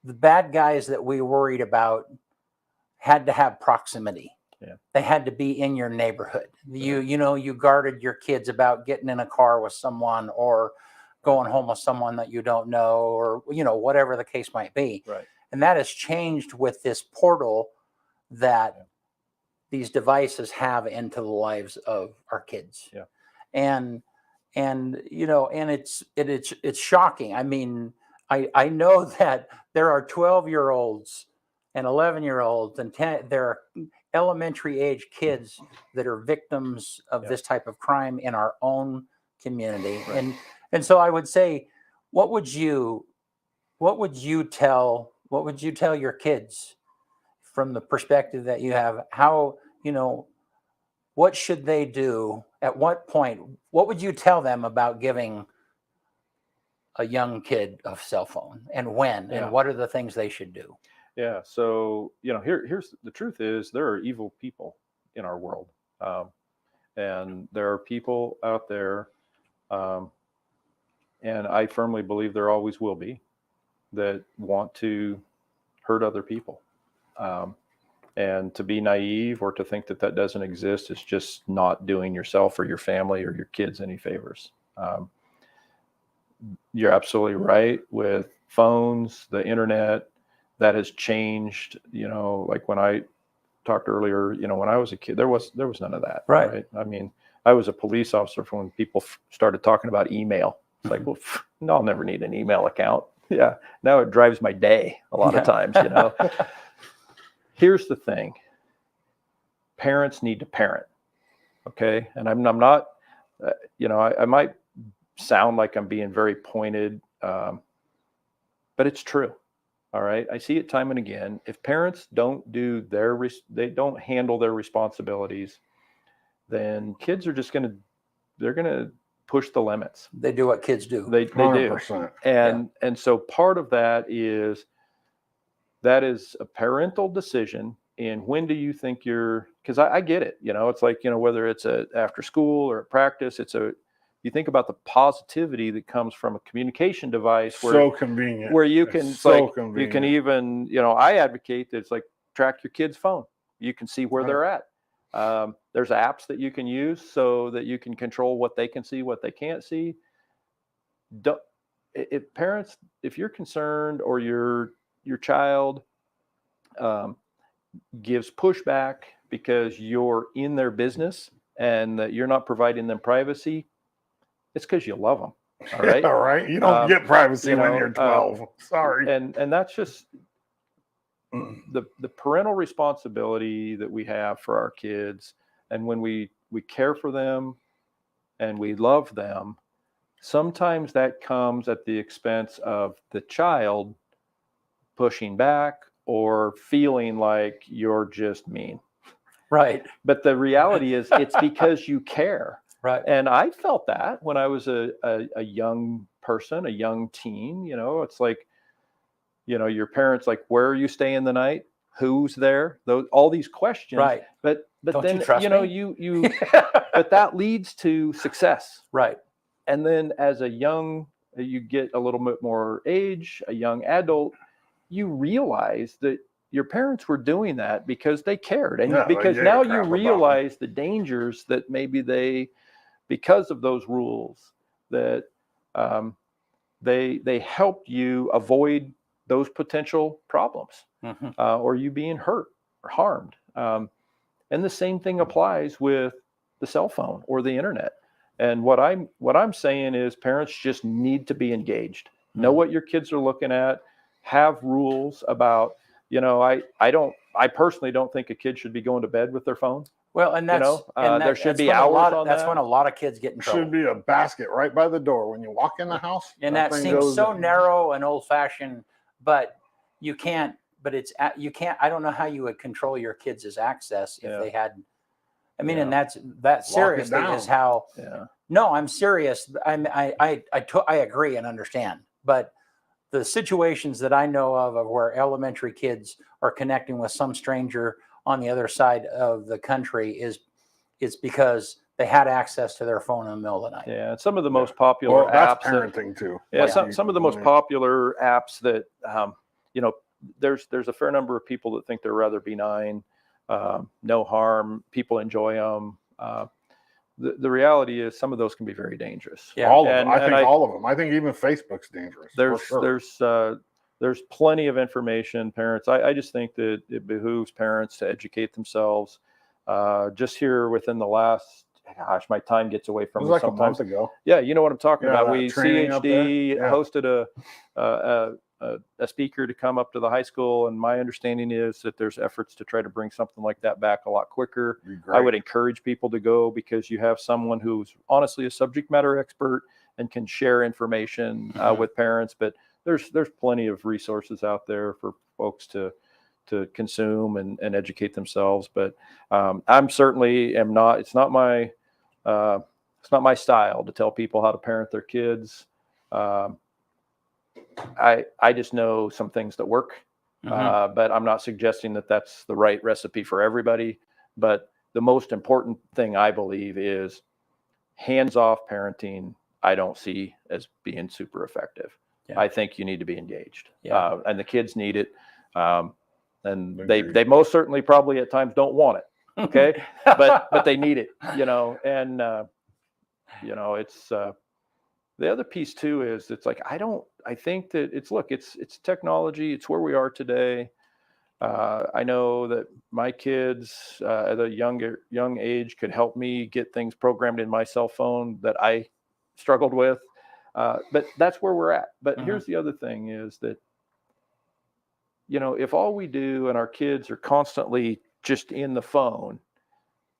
the bad guys that we worried about had to have proximity. Yeah. They had to be in your neighborhood. You guarded your kids about getting in a car with someone or going home with someone that you don't know, or, whatever the case might be. Right. And that has changed with this portal that these devices have into the lives of our kids. Yeah. And you know, and it's shocking. I mean, I know that there are 12-year-olds and 11-year-olds and there are elementary age kids that are victims of this type of crime in our own community. Right. And so I would say, what would you tell your kids from the perspective that you have? How, you know, what should they do? At what point? What would you tell them about giving a young kid a cell phone, and when? Yeah. And what are the things they should do? Yeah. So, you know, here's the truth is there are evil people in our world. And there are people out there, and I firmly believe there always will be, that want to hurt other people. And to be naive or to think that that doesn't exist is just not doing yourself or your family or your kids any favors. You're absolutely right with phones, the internet. That has changed, you know, like when I talked earlier, you know, when I was a kid, there was none of that. Right. I mean, I was a police officer when people started talking about email. It's like, well, no, I'll never need an email account. Yeah. Now it drives my day a lot of times, you know. Here's the thing. Parents need to parent. Okay. And I'm not, you know, I might sound like I'm being very pointed, but it's true. All right. I see it time and again. If parents don't do they don't handle their responsibilities, then kids are just they're going to push the limits. They do what kids do. They do. 100%. And so part of that is a parental decision. And when do you think because I get it, you know, it's like, you know, whether it's after school or at practice, you think about the positivity that comes from a communication device So convenient. where you can, convenient. you can even, you know, I advocate that it's like track your kid's phone. You can see where they're at. There's apps that you can use so that you can control what they can see, what they can't see. If you're concerned or your child gives pushback because you're in their business and that you're not providing them privacy, it's because you love them. All right. All right. You don't get privacy when you're 12. Sorry. And that's just the parental responsibility that we have for our kids. And when we care for them and we love them, sometimes that comes at the expense of the child pushing back or feeling like you're just mean. Right. But the reality is it's because you care. Right. And I felt that when I was a young person, a young teen. You know, it's like, you know, your parents like, where are you staying the night? Who's there? All these questions. Right. But Don't then you trust know me? you but that leads to success. Right. And then as you get a little bit more age, a young adult, you realize that your parents were doing that because they cared. And because now you realize the dangers that maybe because of those rules, that they helped you avoid those potential problems, or you being hurt or harmed. And the same thing applies with the cell phone or the internet. And what I'm saying is parents just need to be engaged. Know what your kids are looking at. Have rules about, you know, I personally don't think a kid should be going to bed with their phone. Well, and that's, there should be hours on that. That's when a lot of kids get in trouble. Should be a basket right by the door when you walk in the house. And that seems so narrow and old-fashioned, but you can't. But you can't. I don't know how you would control your kids' access if they had. I mean, and that seriously is how. Yeah. No, I'm serious. I agree and understand, but the situations that I know of where elementary kids are connecting with some stranger on the other side of the country it's because they had access to their phone in the middle of the night. Yeah, and some of the most popular that's apps. parenting too. Yeah, some of the most popular apps that you know, there's a fair number of people that think they're rather benign, no harm, people enjoy them. The reality is some of those can be very dangerous. Yeah. All of them. I think all of them. I think even Facebook's dangerous. There's plenty of information. Parents, I just think that it behooves parents to educate themselves. just here within the last, gosh, my time gets away It from was me like sometimes. a month ago. Yeah, you know what I'm talking Yeah, about. that We training up there. CHD Yeah. hosted a speaker to come up to the high school, and my understanding is that there's efforts to try to bring something like that back a lot quicker. Be I would great. encourage people to go, because you have someone who's honestly a subject matter expert and can share information with parents. But there's plenty of resources out there for folks to consume and educate themselves. But I'm certainly am not. It's not my style to tell people how to parent their kids. I just know some things that work, but I'm not suggesting that that's the right recipe for everybody. But the most important thing, I believe, is hands-off parenting. I don't see as being super effective. Yeah. I think you need to be engaged, Yeah. and the kids need it. And Agreed. they most certainly probably at times don't want it. Okay. but they need it, and it's the other piece too is it's like, I think that it's technology. It's where we are today. I know that my kids at a young age could help me get things programmed in my cell phone that I struggled with. But that's where we're at. But here's the other thing is that, if all we do and our kids are constantly just in the phone,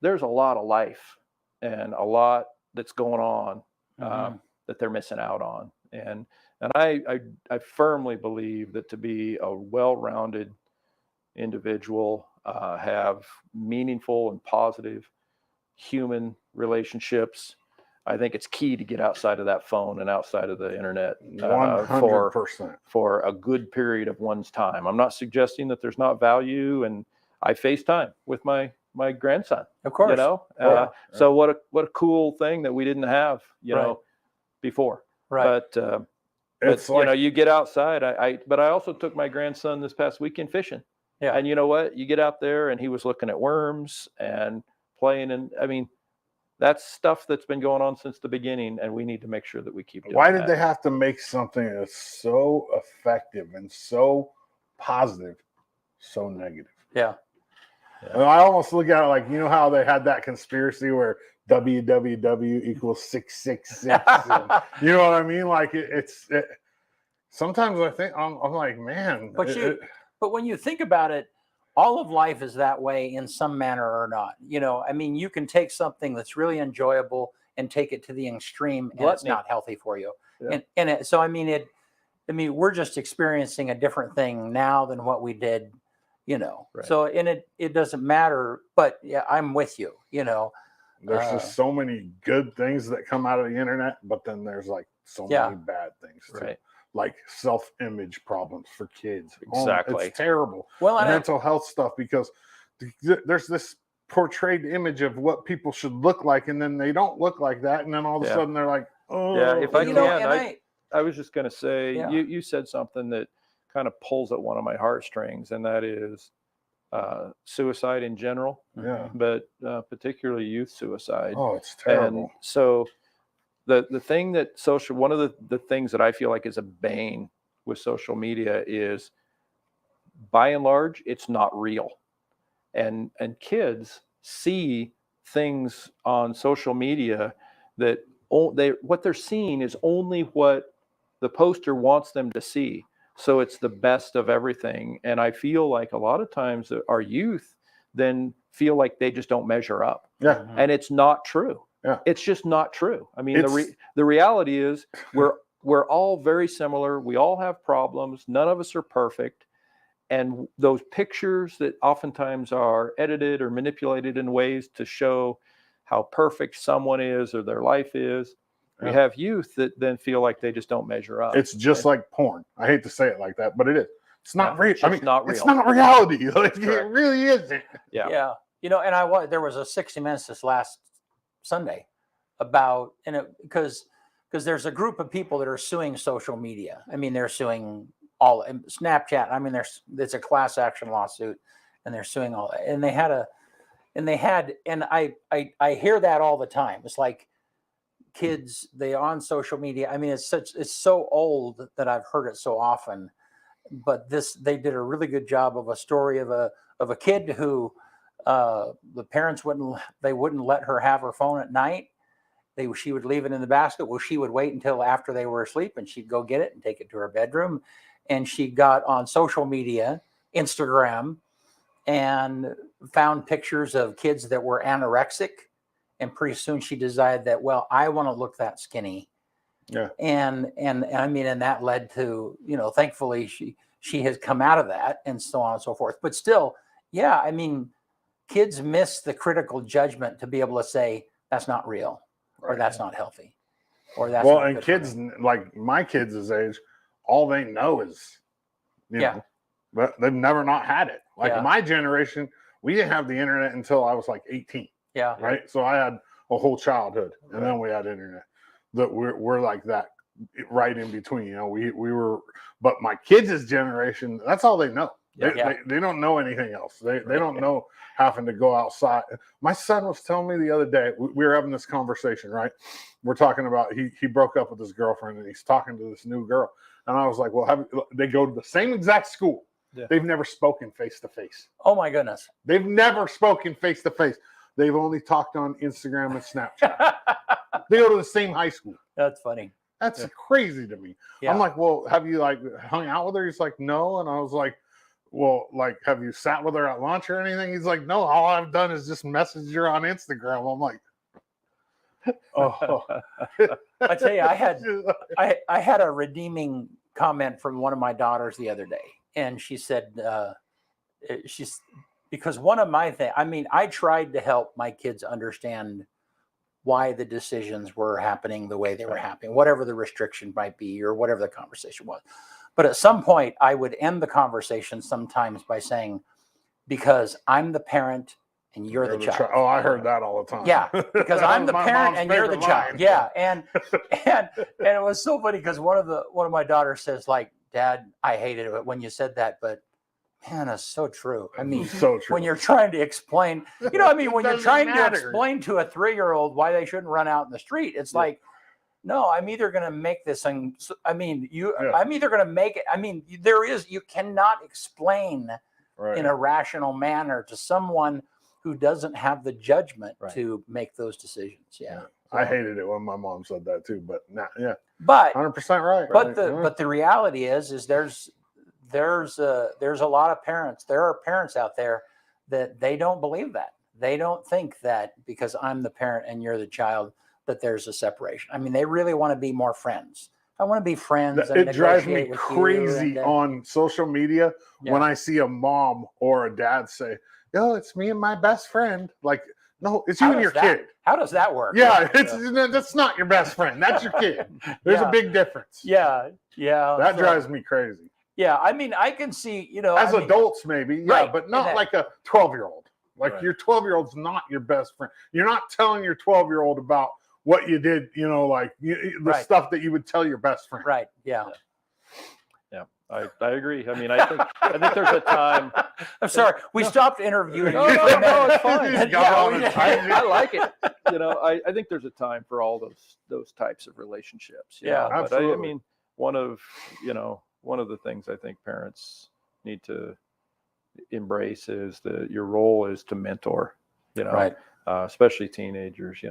there's a lot of life and a lot that's going on that they're missing out on. And I firmly believe that to be a well-rounded individual, have meaningful and positive human relationships, I think it's key to get outside of that phone and outside of the internet 100%. for a good period of one's time. I'm not suggesting that there's not value, and I FaceTime with my grandson. Of course. So what a cool thing that we didn't have, before. Right. But It's like, you get outside. But I also took my grandson this past weekend fishing. Yeah. And you know what? You get out there and he was looking at worms and playing. And I mean, that's stuff that's been going on since the beginning, and we need to make sure that we keep doing why did that. they have to make something that's so effective and so positive so negative? Yeah. And I almost look at it like, how they had that conspiracy where www equals 666. You know what I mean? Like sometimes I think I'm like, man. But when you think about it, all of life is that way in some manner or not. I mean, you can take something that's really enjoyable and take it to the extreme, and it's not healthy for you. Yeah. We're just experiencing a different thing now than what we did, Right. So, it doesn't matter, but yeah, I'm with you, There's just so many good things that come out of the internet, but then there's like so many bad things too. Right. Like self-image problems for kids. Exactly. It's terrible. Well, and mental health stuff, because there's this portrayed image of what people should look like, and then they don't look like that, and then all of a sudden they're like, oh. Yeah, if I can, I I was just going to say, you said something that kind of pulls at one of my heartstrings, and that is suicide in general, but particularly youth suicide. Oh, it's terrible. And so the thing that one of the things that I feel like is a bane with social media is, by and large, it's not real. And kids see things on social media that what they're seeing is only what the poster wants them to see. So it's the best of everything. And I feel like a lot of times our youth then feel like they just don't measure up. Yeah. And it's not true. Yeah. It's just not true. I mean, the reality is we're all very similar. We all have problems. None of us are perfect. And those pictures that oftentimes are edited or manipulated in ways to show how perfect someone is or their life is, we have youth that then feel like they just don't measure up. It's just like porn. I hate to say it like that, but it is. It's not real. I mean, not real. It's not reality. Like, it really isn't. Yeah. And there was a 60 Minutes this last Sunday about, because there's a group of people that are suing social media. I mean, they're suing all Snapchat. I mean, it's a class action lawsuit, and they're suing all. And I hear that all the time. It's like kids, they on social media. I mean, it's so old that I've heard it so often. But they did a really good job of a story of a kid who The parents wouldn't let her have her phone at night. She would leave it in the basket. Well, she would wait until after they were asleep, and she'd go get it and take it to her bedroom. And she got on social media, Instagram, and found pictures of kids that were anorexic. And pretty soon she decided that, well, I want to look that skinny. Yeah. And I mean, and that led to, thankfully she has come out of that and so on and so forth. But still, yeah, I mean, kids miss the critical judgment to be able to say that's not real, or that's not healthy, or that's well, not and good for kids them. like my kids' age, all they know is, but they've never not had it. Like my generation, we didn't have the internet until I was like 18. Yeah. Right. So I had a whole childhood, and then we had internet. That we're like that right in between. We were, but my kids' generation, that's all they know. They don't know anything else. They don't know having to go outside. My son was telling me the other day, we were having this conversation, right? We're talking about he broke up with his girlfriend and he's talking to this new girl. And I was like, well, they go to the same exact school. Yeah. They've never spoken face to face. Oh my goodness. They've never spoken face to face. They've only talked on Instagram and Snapchat. They go to the same high school. That's funny. That's crazy to me. Yeah. I'm like, well, have you like hung out with her? He's like, no. And I was like, well, like, have you sat with her at lunch or anything? He's like, no, all I've done is just message her on Instagram. I'm like, oh. I tell you, I had a redeeming comment from one of my daughters the other day. And she said, because one of my things, I mean, I tried to help my kids understand why the decisions were happening the way they were happening, whatever the restriction might be or whatever the conversation was. But at some point, I would end the conversation sometimes by saying, because I'm the parent and you're the child. Oh, I heard that all the time. Yeah, because I'm the parent and you're the child. Yeah, and it was so funny because one of my daughters says, like, Dad, I hated it when you said that, but man, that's so true. I mean, so true. When you're trying to explain, when you're trying to explain to a 3-year-old why they shouldn't run out in the street, it's like, no, I'm either going to make this, I'm either going to make it. I mean, you cannot explain in a rational manner to someone who doesn't have the judgment to make those decisions. Yeah. I hated it when my mom said that too, but but 100% right. But the reality is there's a lot of parents. There are parents out there that they don't believe that. They don't think that because I'm the parent and you're the child that there's a separation. I mean, they really want to be more friends. I want to be friends. It drives me crazy on social media when I see a mom or a dad say, "Yo, it's me and my best friend." Like, no, it's you and your kid. How does that work? Yeah, that's not your best friend. That's your kid. There's a big difference. Yeah. That drives me crazy. Yeah, I mean, I can see, as adults maybe, but not like a 12-year-old. Like your 12-year-old's not your best friend. You're not telling your 12-year-old about what you did, the stuff that you would tell your best friend. Right. Yeah. Yeah. I agree. I mean, I think there's a time. I'm sorry, we stopped interviewing. No, it's fine. I like it. I think there's a time for all those types of relationships. Yeah, absolutely. But I mean, one of the things I think parents need to embrace is that your role is to mentor. Especially teenagers.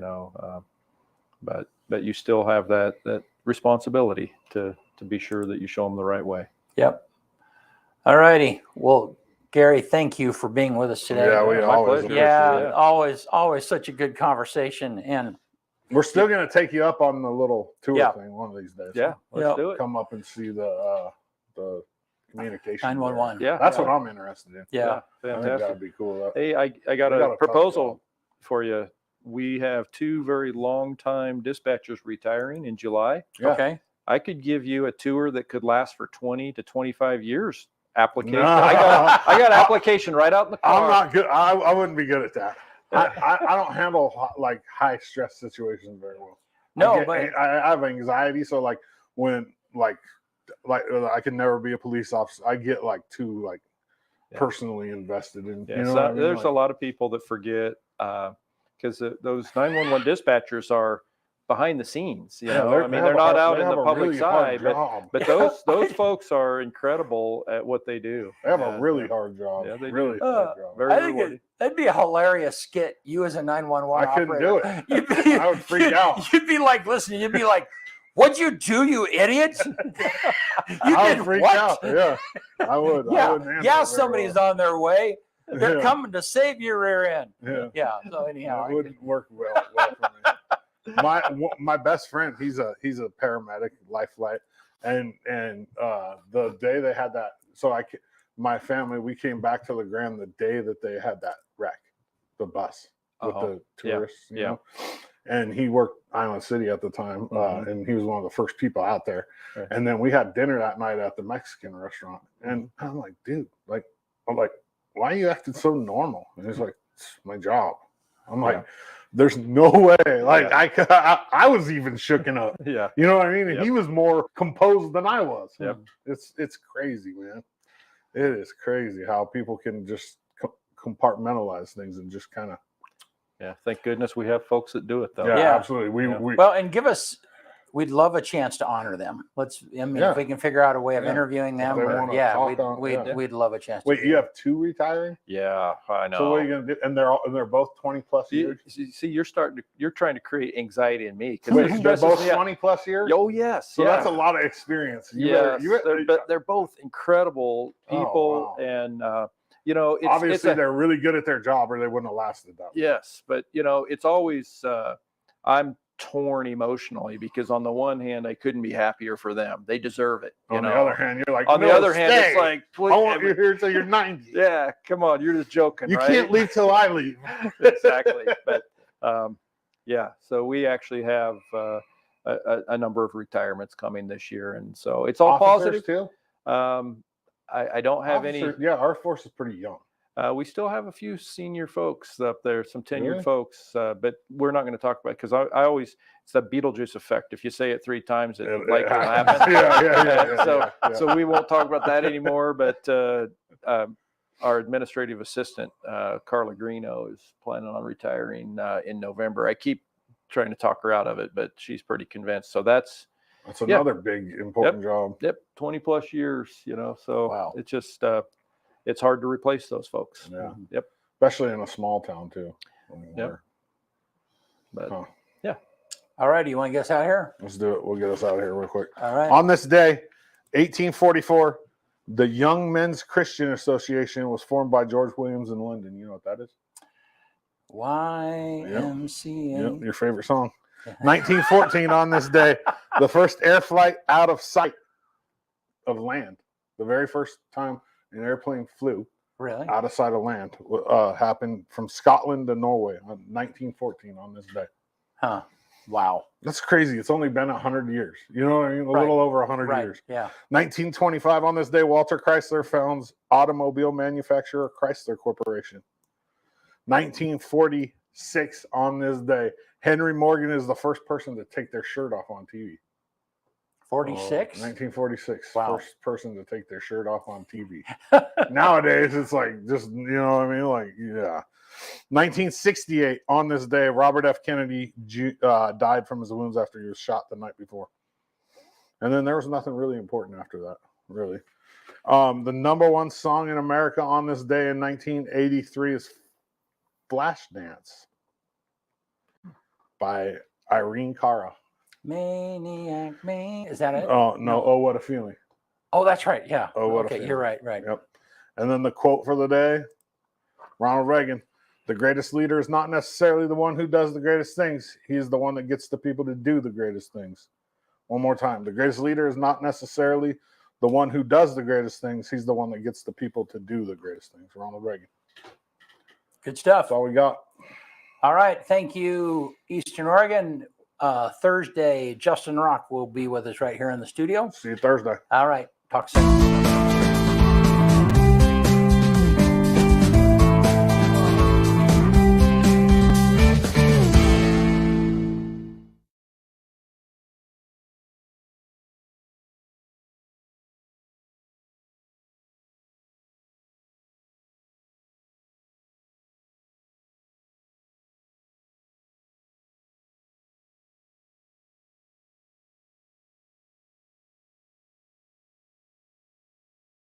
But you still have that responsibility to be sure that you show them the right way. Yep. All righty. Well, Gary, thank you for being with us today. Yeah, we always appreciate it. Always such a good conversation. And we're still going to take you up on the little tour thing one of these days. Yeah, let's do it. Come up and see the communication. 911. Yeah, that's what I'm interested in. Yeah, fantastic. That'd be cool. Hey, I got a proposal for you. We have 2 very long-time dispatchers retiring in July. Yeah. Okay. I could give you a tour that could last for 20 to 25 years. Application. No. I got application right out in the car. I'm not good. I wouldn't be good at that. I don't handle like high stress situations very well. No, but I have anxiety. So like when like I can never be a police officer. I get like too personally invested in. Yeah, so there's a lot of people that forget because those 911 dispatchers are behind the scenes. You Yeah, know, I they mean, have they're a not hard- out they in have the a public really hard side, job. but those folks are incredible at what they do. They have a And, really hard job. yeah, they really do. hard job. Very I think rewarding. that'd be a hilarious skit. You as a 911 I couldn't operator. do it. You'd be, I would freak out. You'd be like, listen, you'd be like, what'd you do, you idiots? You I did would freak what? out. Yeah, I would. I Yeah, wouldn't handle yeah, it very somebody's well. on their way. They're Yeah. coming to save your rear end. Yeah. Yeah. So anyhow, It wouldn't work well for me. My best friend, he's a paramedic, life flight, and the day they had that, so my family, we came back to LeGrand the day that they had that wreck, the bus with the tourists, you know, and he worked Island City at the time, and he was one of the first people out there. Right. And then we had dinner that night at the Mexican restaurant, and I'm like, dude, I'm like, why are you acting so normal? And he's like, it's my job. I'm like, there's no way. Like I was even shooken up. Yeah. You know what I mean? And Yep. he was more composed than I was. Yep. It's crazy, man. It is crazy how people can just compartmentalize things and just kind of. Yeah. Thank goodness we have folks that do it though. Yeah, Yeah. absolutely. We well, and we'd love a chance to honor them. If we can figure out a way of interviewing them, they wanna talk we'd love a chance. wait. to You have 2 retiring? Yeah, I know. So what are you gonna do? And they're both 20 plus years. See, you're trying to create anxiety in me. Wait, it they're stresses both me out. 20 plus years. Oh yes. So yeah. that's a lot of experience. Yes, but they're both incredible people, wow. and you know, obviously they're really good at their job, or they wouldn't have lasted that long. Yes, but you know, it's always I'm torn emotionally because on the one hand, I couldn't be happier for them. They deserve it. On the other hand, you're like, on no, the other hand, stay. it's like, I want you here till you're 90. yeah, come on, you're just joking. You right? can't leave till I leave. Exactly. But yeah, so we actually have a number of retirements coming this year, and so it's all Officers positive. too? I don't have Officers, yeah, our force is pretty young. we still have a few senior folks up there, some tenured Really? folks, but we're not going to talk about it because I always, it's that Beetlejuice effect. If you say it 3 times, it likely will happen. So we won't talk about that anymore. But our administrative assistant, Carla Greeno, is planning on retiring in November. I keep trying to talk her out of it, but she's pretty convinced. So that's another big important job. Yep, 20 plus years, you know. So Wow. it's just it's hard to replace those folks. Yeah. Yep. Especially in a small town too. Yep. But yeah. All right. Do you want to get us out of here? Let's do it. We'll get us out of here real quick. All right. On this day, 1844, the Young Men's Christian Association was formed by George Williams in London. You know what that is? YMCA. Yep, your favorite song. 1914, on this day, the first air flight out of sight of land. The very first time an airplane flew Really? out of sight of land happened from Scotland to Norway on 1914 on this day. Huh. Wow. That's crazy. It's only been 100 years. You know what I mean? A little over 100 Right. years. Yeah. 1925, on this day, Walter Chrysler founds automobile manufacturer Chrysler Corporation. 1946, on this day, Henry Morgan is the first person to take their shirt off on TV. 46? 1946. Wow. First person to take their shirt off on TV. Nowadays, it's like just, you know what I mean? Like, yeah. 1968, on this day, Robert F. Kennedy died from his wounds after he was shot the night before. And then there was nothing really important after that, really. The number one song in America on this day in 1983 is Flashdance by Irene Cara. Maniac Man. Is that it? Oh, no. Oh, what a feeling. Oh, that's right. Yeah. Oh, what a okay. feeling. You're right. Right. Yep. And then the quote for the day, Ronald Reagan: the greatest leader is not necessarily the one who does the greatest things. He is the one that gets the people to do the greatest things. One more time. The greatest leader is not necessarily the one who does the greatest things. He's the one that gets the people to do the greatest things. Ronald Reagan. Good stuff. That's all we got. All right. Thank you, Eastern Oregon. Thursday, Justin Rock will be with us right here in the studio. See you Thursday. All right. Talk soon.